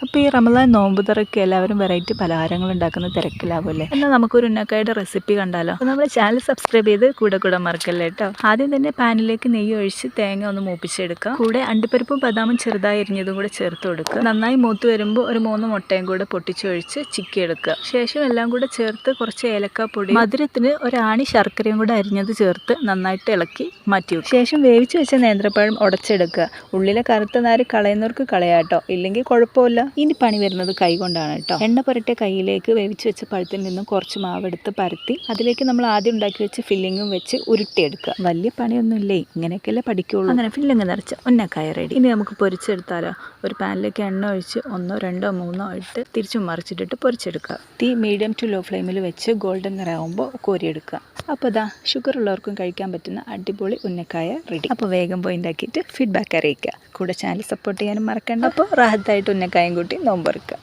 അപ്പോൾ ഈ റമദാൻ നോമ്പ് തുറക്ക് എല്ലാവരും വെറൈറ്റി പലഹാരങ്ങൾ ഉണ്ടാക്കുന്ന തിരക്കിലാവുമല്ലേ. എന്നാൽ നമുക്കൊരു ഉന്നക്കായുടെ റെസിപ്പി കണ്ടാലോ. അപ്പോൾ നമ്മുടെ ചാനൽ സബ്സ്ക്രൈബ് ചെയ്ത് കൂടെ മറക്കല്ലേ കേട്ടോ. ആദ്യം തന്നെ പാനിലേക്ക് നെയ്യ് ഒഴിച്ച് തേങ്ങ ഒന്ന് മൂപ്പിച്ചെടുക്കുക. കൂടെ അണ്ടിപ്പരിപ്പും ബദാമും ചെറുതായി അരിഞ്ഞതും കൂടെ ചേർത്ത് കൊടുക്കുക. നന്നായി മൂത്ത് വരുമ്പോൾ ഒരു 3 മുട്ടയും കൂടെ പൊട്ടിച്ചൊഴിച്ച് ചിക്കി എടുക്കുക. ശേഷം എല്ലാം കൂടെ ചേർത്ത് കുറച്ച് ഏലക്കാപ്പൊടി, മധുരത്തിന് ഒരാണി ശർക്കരയും കൂടെ അരിഞ്ഞത് ചേർത്ത് നന്നായിട്ട് ഇളക്കി മാറ്റി വെക്കുക. ശേഷം വേവിച്ച് വെച്ച നേന്ത്രപ്പഴം ഉടച്ചെടുക്കുക. ഉള്ളിലെ കറുത്ത നാര് കളയുന്നവർക്ക് കളയാട്ടോ, ഇല്ലെങ്കിൽ കുഴപ്പമില്ല. ഇനി പണി വരുന്നത് കൈ കൊണ്ടാണ് കേട്ടോ. എണ്ണ പുരട്ടിയ കൈയിലേക്ക് വേവിച്ച് വെച്ച പഴത്തിൽ നിന്നും കുറച്ച് മാവെടുത്ത് പരത്തി അതിലേക്ക് നമ്മൾ ആദ്യം ഉണ്ടാക്കി വെച്ച് ഫില്ലിങ്ങും വെച്ച് ഉരുട്ടിയെടുക്കുക. വലിയ പണിയൊന്നും ഇല്ലേ, ഇങ്ങനെയൊക്കെയല്ലേ പഠിക്കുള്ളൂ. അങ്ങനെ ഫില്ലിങ് നിറച്ച ഉന്നക്കായ റെഡി. ഇനി നമുക്ക് പൊരിച്ചെടുത്താലോ. ഒരു പാനിലേക്ക് എണ്ണ ഒഴിച്ച് 1, 2, 3 ഇട്ട് തിരിച്ചും മറിച്ചിട്ടിട്ട് പൊരിച്ചെടുക്കുക. തീ മീഡിയം ടു ലോ ഫ്ലെയിമിൽ വെച്ച് ഗോൾഡൻ നിറയാകുമ്പോൾ കോരിയെടുക്കുക. അപ്പോൾ ഇതാ ഷുഗർ ഉള്ളവർക്കും കഴിക്കാൻ പറ്റുന്ന അടിപൊളി ഉന്നക്കായ റെഡി. അപ്പോൾ വേഗം പോയി ഉണ്ടാക്കിയിട്ട് ഫീഡ്ബാക്ക് അറിയിക്കുക. കൂടെ ചാനൽ സപ്പോർട്ട് ചെയ്യാനും മറക്കണ്ട. അപ്പോൾ റാഹത്തായിട്ട് ഉന്നക്കായം കൂട്ടി നോമ്പ് തുറക്കുക.